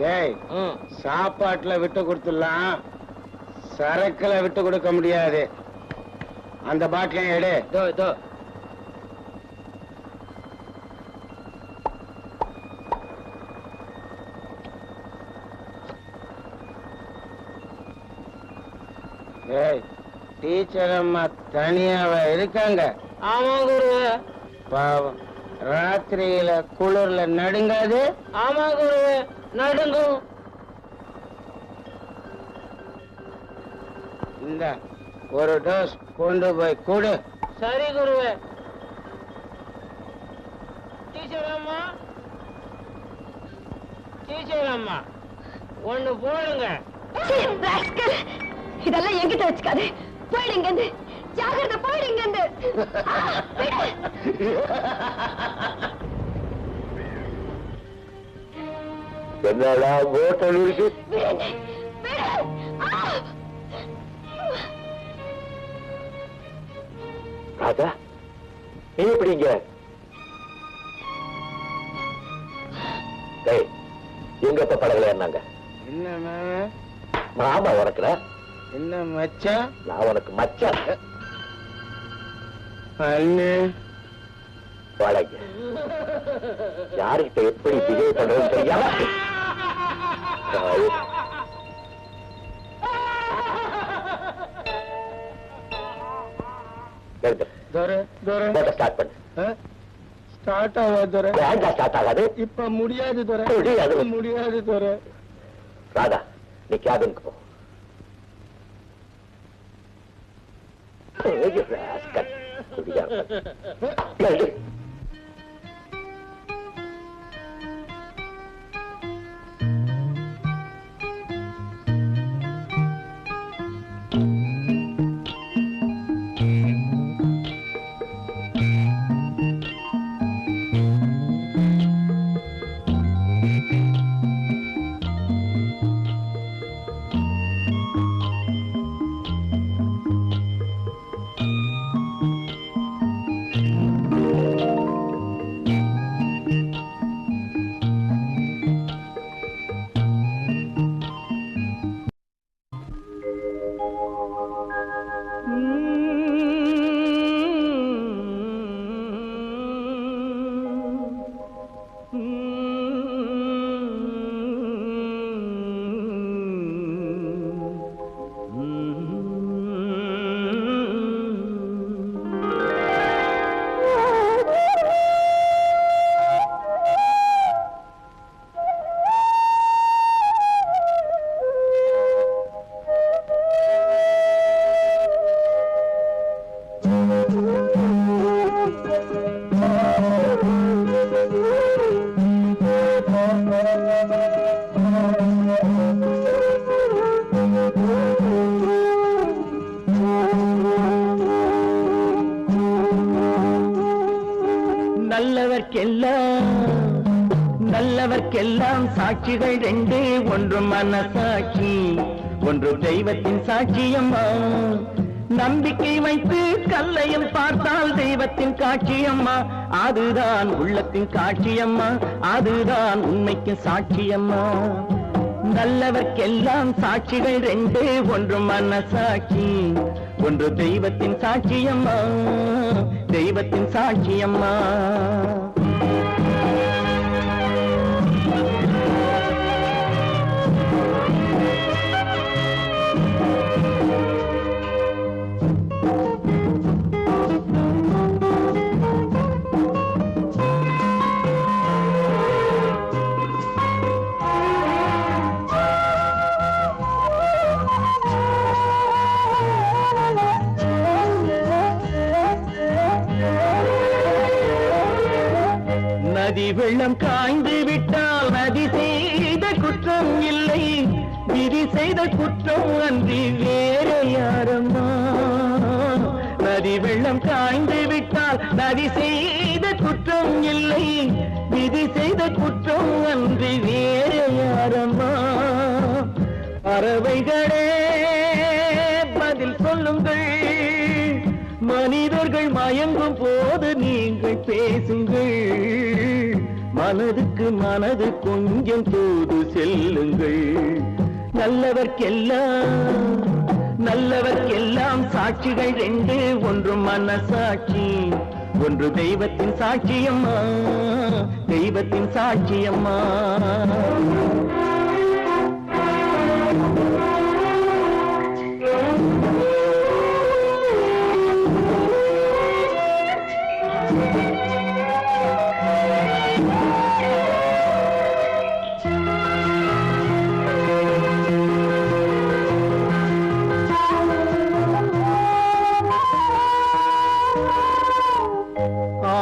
டேய் சாப்பாட்டுல விட்டு கொடுத்துடலாம், சரக்குல விட்டு கொடுக்க முடியாது. அந்த பாட்டிலையும் எடு. டீச்சர் அம்மா தனியாவ இருக்காங்க? ஆமா குருவே. பாவம், ராத்திரியில குளிர்ல நடுங்காது? ஆமா குருவே, நடுங்கும். இந்த ஒரு டோஸ் கொண்டு போய் கொடு. சரி குருவே. டீச்சர் அம்மா, டீச்சர் அம்மா, ஒண்ணு போடுங்க. இதெல்லாம் என்கிட்ட வச்சுக்காது. போயிடுங்க, ஜாகிரதை, போயிடுங்க. என்னடா ஹோட்டல் இருக்கு? ராஜா, நீ எப்படிங்க? எங்க படகுல ஏறினாங்க? என்ன மாமா உனக்குற? என்ன மச்சான்? நான் உனக்கு மச்சான். அண்ணே வாடகை யாருக்கிட்ட எப்படி பிஹேவ் பண்றதுன்னு தெரியாம ஸ்டார்ட் பண்ணு. ஸ்டார்ட் ஆகாது. ஸ்டார்ட் ஆகாது. இப்ப முடியாது துரை, முடியாது துரை. ராதா, நீ கேபினுக்கு போ. நல்லவர்க்கெல்லாம் சாட்சிகள் ரெண்டு, ஒன்று மனசாட்சி, ஒன்று தெய்வத்தின் சாட்சியம்மா. நம்பிக்கை வைத்து கல்லையும் பார்த்தால் தெய்வத்தின் காட்சியம்மா. அதுதான் உள்ளத்தின் காட்சியம்மா, அதுதான் உண்மைக்கு சாட்சியம்மா. நல்லவர்க்கெல்லாம் சாட்சிகள் ரெண்டு, ஒன்று மனசாட்சி, ஒன்று தெய்வத்தின் சாட்சியம்மா, தெய்வத்தின் சாட்சியம்மா. நதி வெள்ளம் காய்ந்து விட்டால் நதி செய்த குற்றம் இல்லை, விதி செய்த குற்றம் அன்றி வேறு யாரம்மா. நதி வெள்ளம் காய்ந்து விட்டால் நதி செய்த குற்றம் இல்லை, விதி செய்த குற்றம் அன்றி வேறு யாரம்மா. பறவைகளே பதில் சொல்லுங்கள், மனிதர்கள் மயங்கும் போது நீங்கள் பேசுங்கள். மனதுக்கு மனது கொஞ்சம் தூது செல்லுங்கள். நல்லவர்க்கெல்லாம் சாட்சிகள் ரெண்டு, ஒன்று மனசாட்சி, ஒன்று தெய்வத்தின் சாட்சியம்மா, தெய்வத்தின் சாட்சியம்மா.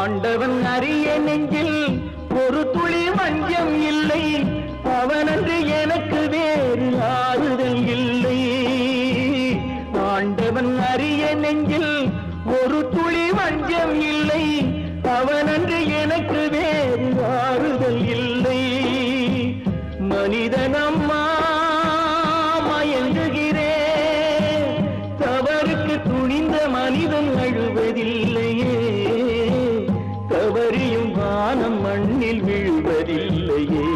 ஆண்டவன் அறிய நெஞ்சில் ஒரு துளி வஞ்சம் இல்லை, அவனன்று எனக்கு வேறு ஆறுதல் இல்லை. ஆண்டவன் அறிய நெஞ்சில் ஒரு துளி வஞ்சம் இல்லை, அவனன்று எனக்கு வேறு ஆறுதல் இல்லை. மனிதனம்மா மயங்குகிறேன், தவறுக்கு துணிந்த மனிதன் அழுவதில்லையே, தவறியும் வானம் மண்ணில் விழுவதில்லையே.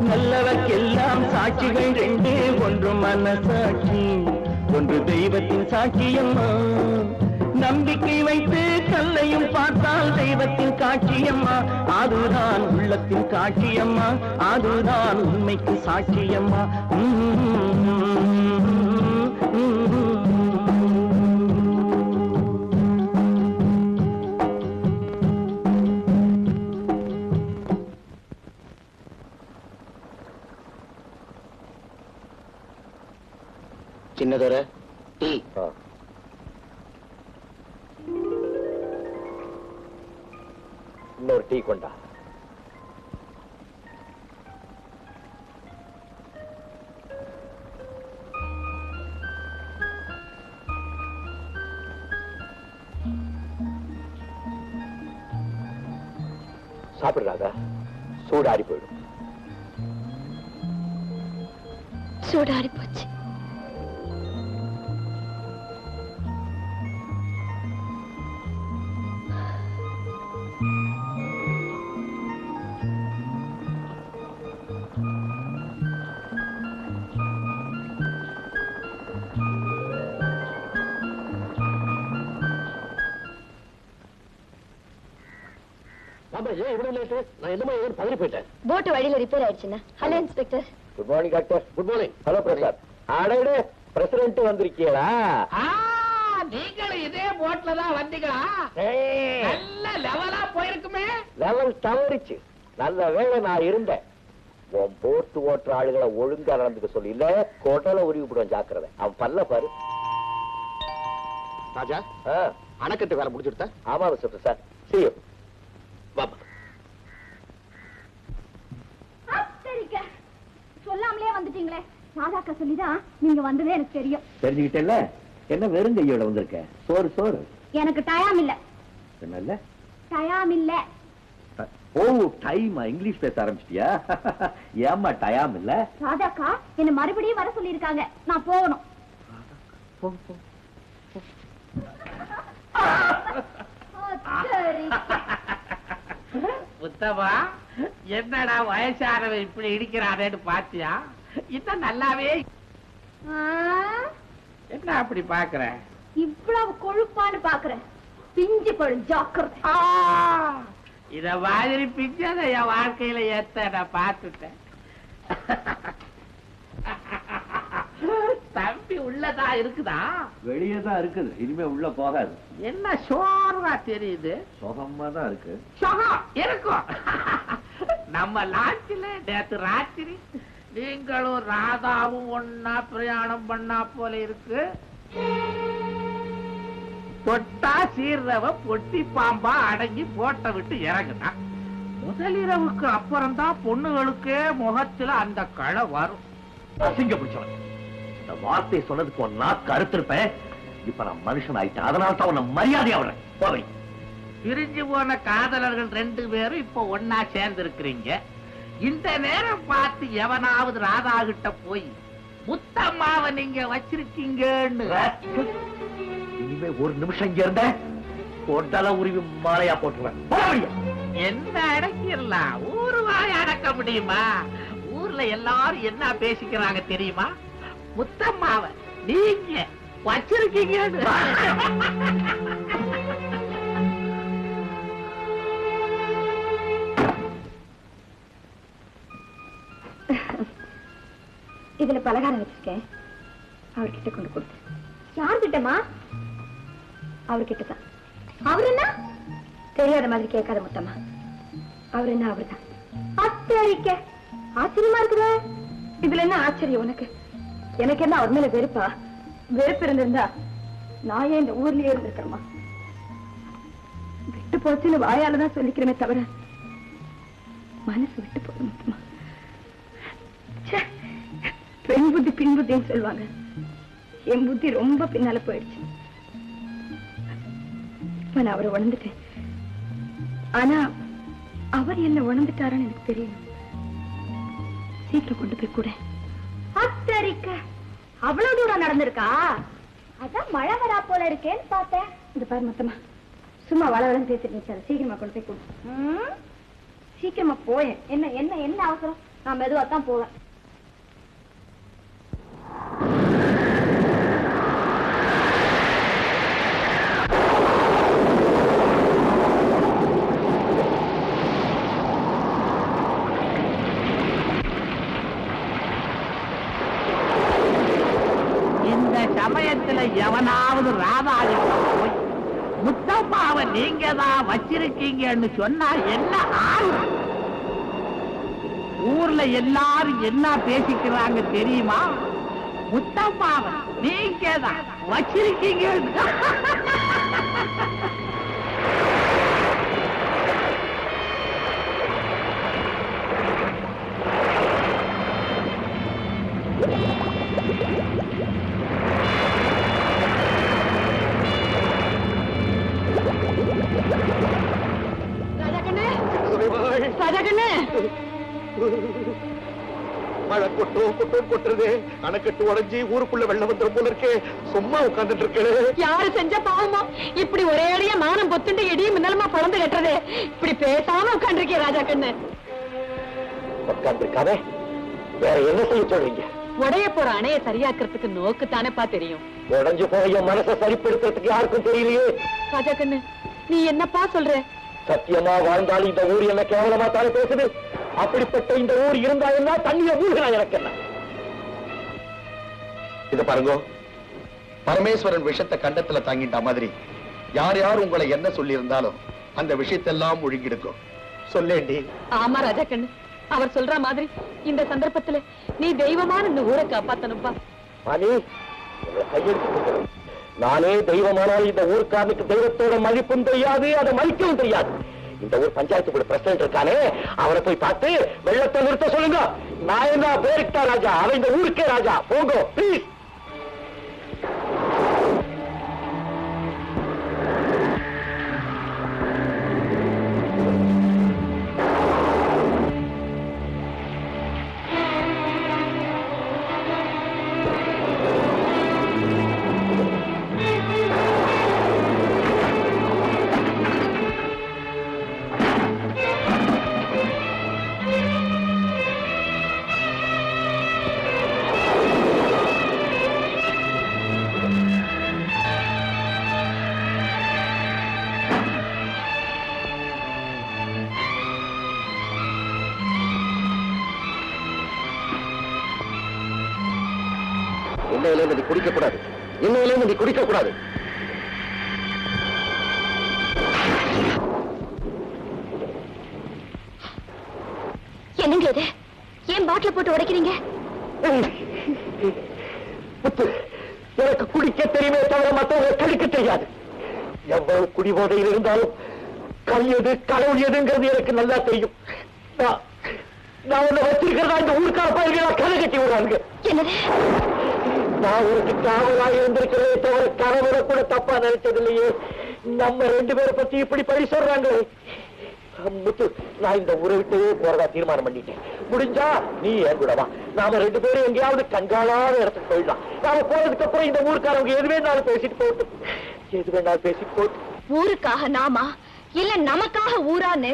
நல்லவர்க்கெல்லாம் சாட்சிகள் ரெண்டு, ஒன்று மனசாட்சி, ஒன்று தெய்வத்தின் சாட்சியம்மா. நம்பிக்கை வைத்து கல்லையும் பார்த்தால் தெய்வத்தின் காட்சியம்மா, அதுதான் உள்ளத்தின் காட்சியம்மா, அதுதான் உண்மைக்கு சாட்சியம்மா. சின்னதொரை டீ. இன்னொரு டீ கொண்டா. சாப்பிடுறாங்க, சூடாரி போயிடும். சூடாரி போச்சு. போட் வழியில ரிப்பேர் ஆயிடுச்சுன்னா. Hello inspector. Good morning doctor. Good morning. Hello Prasad. அடடே, பிரசிடென்ட் வந்திருக்கீங்களா? நீங்களும் இதே போட்ல தான் வந்தீங்களா? நல்ல லெவலா போயிருக்குமே. லெவல் தவறிச்சு. நல்ல வேளை நான் இருந்தேன். உன் போட்டு ஓட்டுற ஆளுகளை ஒழுங்கா நடந்துக்க சொல்லி, இல்ல கோட்டால உருவி விடுவேன். ஜாக்கிரதை. அவன் பல்ல பாரு. ராஜா, அணைக்கட்டு வேலை முடிச்சுடுத்த? ஆமா மிஸ்டர் பிரசாத். See you. பாப்பா. சொல்லாமலே வந்துட்டீங்களே. ராதாக்கா சொல்லிதான் நீங்க வந்ததே எனக்கு தெரியும். தெரிஞ்சுக்கிட்டேல்ல, என்ன வெறும் கையோட வந்திருக்க? சோறு சோறு. எனக்கு டயம் இல்ல. என்னல்ல? டயம் இல்ல. ஓ, டைம். இங்கிலீஷ் பேச ஆரம்பிச்சிட்டியா? ஏமா டயம் இல்ல? ராதாக்கா என்ன மறுபடியும் வர சொல்லிருக்காங்க. நான் போகணும். புத்தவா, என்னடா வயசானவன் இப்படி இடிக்கிறானேன்னு பாத்தியா? இன்னும் நல்லாவே. என்ன அப்படி பாக்குற? இவ்வளவு கொழுப்பான்னு பாக்குறேன். பிஞ்சு பழம் ஜாக்கிரதை. இத மாதிரி பிஞ்சத என் வாழ்க்கையில ஏத்த நான் பார்த்துட்டேன். தம்பி உள்ளதா இருக்குதா? வெளியே தான் இருக்குது. இனிமே உள்ள போகாது. என்ன சோர்வா தெரியுது? சுகமா தான் இருக்கு. சுகம் இருக்கும். நம்ம லாட்சில நேத்து ராத்திரி நீங்களும் ராதாவும் ஒன்னா பிரயாணம் பண்ணா போல இருக்கு. தொட்டா சீர்றவ பொட்டி பாம்பா அடங்கி போட்ட விட்டு இறங்குதான். முதலிரவுக்கு அப்புறம் தான் பொண்ணுகளுக்கே முகத்துல அந்த களை வரும். அசிங்க பிடிச்சவன். இந்த வார்த்தை சொன்னதுக்கு ஒரு நாக்கு அறுத்திருப்பேன். இப்ப நான் மனுஷன் ஆயிட்டேன். அதனால தான் உன்னை மரியாதையா விடுறேன். போவை. பிரிஞ்சு போன காதலர்கள் 2 பேரும் இப்ப ஒன்னா சேர்ந்து இருக்கிறீங்க. இந்த நேரம் பார்த்து எவனாவது ராதா கிட்ட போய் முத்தம்மாவை நீங்க வச்சிருக்கீங்கன்னு இனிமே ஒரு நிமிஷம் இங்க இருந்த கொட்டல உருவி மாலையா போட்டுருவேன். என்ன அடக்கிடலாம், ஊரு வாய் அடக்க முடியுமா? ஊர்ல எல்லாரும் என்ன பேசிக்கிறாங்க தெரியுமா? முத்தம்மாவ நீங்க வச்சிருக்கீங்க. இதுல பலகாரம் வச்சிருக்கேன், அவர்கிட்ட கொண்டு கொடுத்து. யார்கிட்டமா? அவர்கிட்டதான். அவர் என்ன தெரியாத மாதிரி கேட்காத முத்தம்மா. அவர் என்ன அவர்தான். அத்தரிக்க ஆச்சரியமா இருக்குதா? இதுல என்ன ஆச்சரியம் உனக்கு? எனக்கு என்ன அவர் மேல வெறுப்பா? வெறுப்பு இருந்திருந்தா நான் ஏன் இந்த ஊர்லயே இருந்திருக்கிறேமா? விட்டு போச்சுன்னு வாயாலதான் சொல்லிக்கிறேமே தவிர மனசு விட்டு போதும் முத்தம்மா. பெண் புத்தி பின் புத்தின்னு சொல்லுவாங்க. என் புத்தி ரொம்ப பின்னால போயிடுச்சு. நான் அவரை உணர்ந்துட்டேன். ஆனா அவர் என்ன உணர்ந்துட்டாரான்னு எனக்கு தெரியும். சீக்கிரம் கொண்டு போய் கூட. அத்தரிக்க அவ்வளவு தூரம் நடந்திருக்கா? அதான் மழை வரா போல இருக்கேன்னு பார்த்தேன். இந்த பாரு மொத்தமா சும்மா வளவளன்னு பேசிட்டு இருந்துச்சு. சீக்கிரமா கொண்டு போய் கொடு. சீக்கிரமா போயேன். என்ன என்ன என்ன அவசரம்? நான் மெதுவா தான் போவேன். சமயத்துல எவனாவது ராதாகிட்ட போய் முத்தம்மாவை நீங்க தான் வச்சிருக்கீங்கன்னு சொன்னா என்ன ஆகும்? ஊர்ல எல்லாரும் என்ன பேசிக்கிறாங்க தெரியுமா? முத்தம்மாவை நீங்க தான் வச்சிருக்கீங்க. மழை கொட்டுறது அணைக்கட்டு உடஞ்சி ஊருக்குள்ள வெள்ளம் வந்துடும் போல இருக்கே. சும்மா உட்கார்ந்துட்டு இருக்கு. யாரு செஞ்ச பாவமோ இப்படி ஒரே அடியா மானம் பொத்துண்டு இடியும் மின்னலமா பழந்து கட்டுறது? இப்படி பேசாம உட்காந்துருக்கே ராஜா கண்ணு. உட்காந்துருக்காவே வேற என்ன செய்ய சொல்றீங்க? உடைய போற அணைய சரியாக்குறதுக்கு நோக்கு தானேப்பா தெரியும். உடஞ்சு போய் என் மனசை சரிப்படுத்துறதுக்கு யாருக்கும் தெரியலையே. ராஜா கண்ணு நீ என்னப்பா சொல்ற? சத்தியமா வாழ்ந்தாலும் இந்த ஊர் என்ன கேவலமா தானே பேசுது. அப்படிப்பட்ட இந்த ஊர் இருந்தா என்ன, தண்ணிய ஊருகிறா எனக்கு என்ன? இத பாருங்க, பரமேஸ்வரன் விஷத்தை கண்டத்துல தாங்கிட்ட மாதிரி யார் யார் உங்களை என்ன சொல்லி இருந்தாலும் அந்த விஷயத்தெல்லாம் ஒழுங்கிடுக்கும். சொல்லேண்டி. ஆமா ராஜா கண்ணு, அவர் சொல்ற மாதிரி இந்த சந்தர்ப்பத்துல நீ தெய்வமான இந்த ஊரை காப்பாத்தணும்பா. மணி உங்களை கையெழுத்து. நானே தெய்வமானால் இந்த ஊருக்காரனுக்கு தெய்வத்தோட மதிப்பும் தெரியாது, அதை மதிக்கவும் தெரியாது. இந்த ஊர் பஞ்சாயத்து கூட பிரசிடன்ட் இருக்கானே, அவரை போய் பார்த்து வெள்ளத்தை நிறுத்த சொல்லுங்க. நான் என்ன பேருக்கா ராஜா, அவன் இந்த ஊருக்கே ராஜா. போங்க பிளீஸ். இன்னையிலிருந்து நீ குடிக்க கூடாது. இன்னையிலிருந்து நீ குடிக்க கூடாது. என்னங்க இது? ஏன் பாட்டில போட்டு உடைக்கிறீங்க? எனக்கு குடிக்க தெரியுமே தவிர மற்றவங்க கழிக்க தெரியாது. எவ்வளவு குடிபோதையில் இருந்தாலும் கல்யது கடவுள் எதுங்கிறது எனக்கு நல்லா தெரியும். நான் உன்னை வச்சிருக்கிறதா இந்த ஊருக்கார பயிர்களா கதை கட்டி விடுறாங்க. நான் உனக்கு காவலாக இருந்திருக்கிறதே தவிர கணவரை கூட தப்பா நினைச்சது இல்லையே. நம்ம ரெண்டு பேரை பத்தி இப்படி பழி சொல்றாங்களே. முத்து, நான் இந்த ஊரை விட்டு போறதா தீர்மானம் பண்ணிட்டேன். முடிஞ்சா நீ என் கூட வா. நாம ரெண்டு பேரும் எங்கேயாவது கண்காணாத இடத்துக்கு போயிடலாம். நாம போறதுக்கு அப்புறம் இந்த ஊருக்காரவங்க எது வேணாலும் பேசிட்டு போட்டு ஊருக்காக நாமா இல்ல நமக்காக ஊரான்னு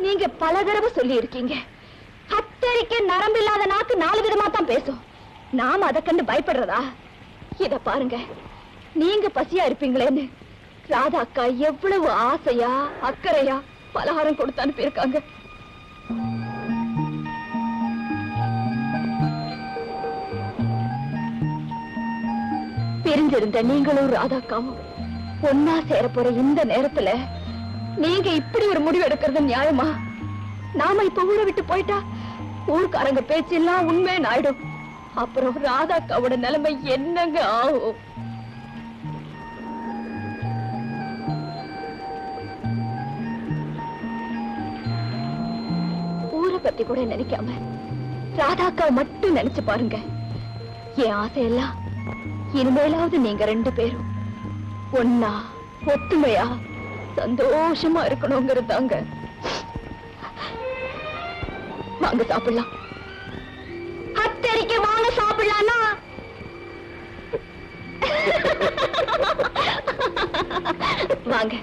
நீங்க பல தடவை சொல்லி இருக்கீங்க. கத்தரிக்க நரம்பில்லாத நாக்கு 4 விதமா தான் பேசும். நாம அதை கண்டு பயப்படுறதா? இத பாருங்க, நீங்க பசியா இருப்பீங்களேன்னு ராதா அக்கா எவ்வளவு ஆசையா அக்கறையா பலகாரம் கொடுத்து அனுப்பியிருக்காங்க. பிரிஞ்சிருந்த நீங்களும் ராதாக்காவும் ஒன்னா சேர போற இந்த நேரத்துல நீங்க இப்படி ஒரு முடிவு எடுக்கிறது நியாயமா? நாம இப்ப ஊரை விட்டு போயிட்டா ஊருக்காரங்க பேச்செல்லாம் உண்மை ஆயிடும். அப்புறம் ராதாக்காவோட நிலைமை என்னங்க ஆகும்? ஊரை பத்தி கூட நினைக்காம ராதாக்காவை மட்டும் நினைச்சு பாருங்க. என் ஆசையெல்லாம் இனிமேலாவது நீங்க 2 பேரும் ஒன்னா ஒத்துமையா சந்தோஷமா இருக்கணுங்கிறதாங்க. வாங்க சாப்பிடலாம். அத்தரிக்க வாங்க சாப்பிடலாம்னா வாங்க.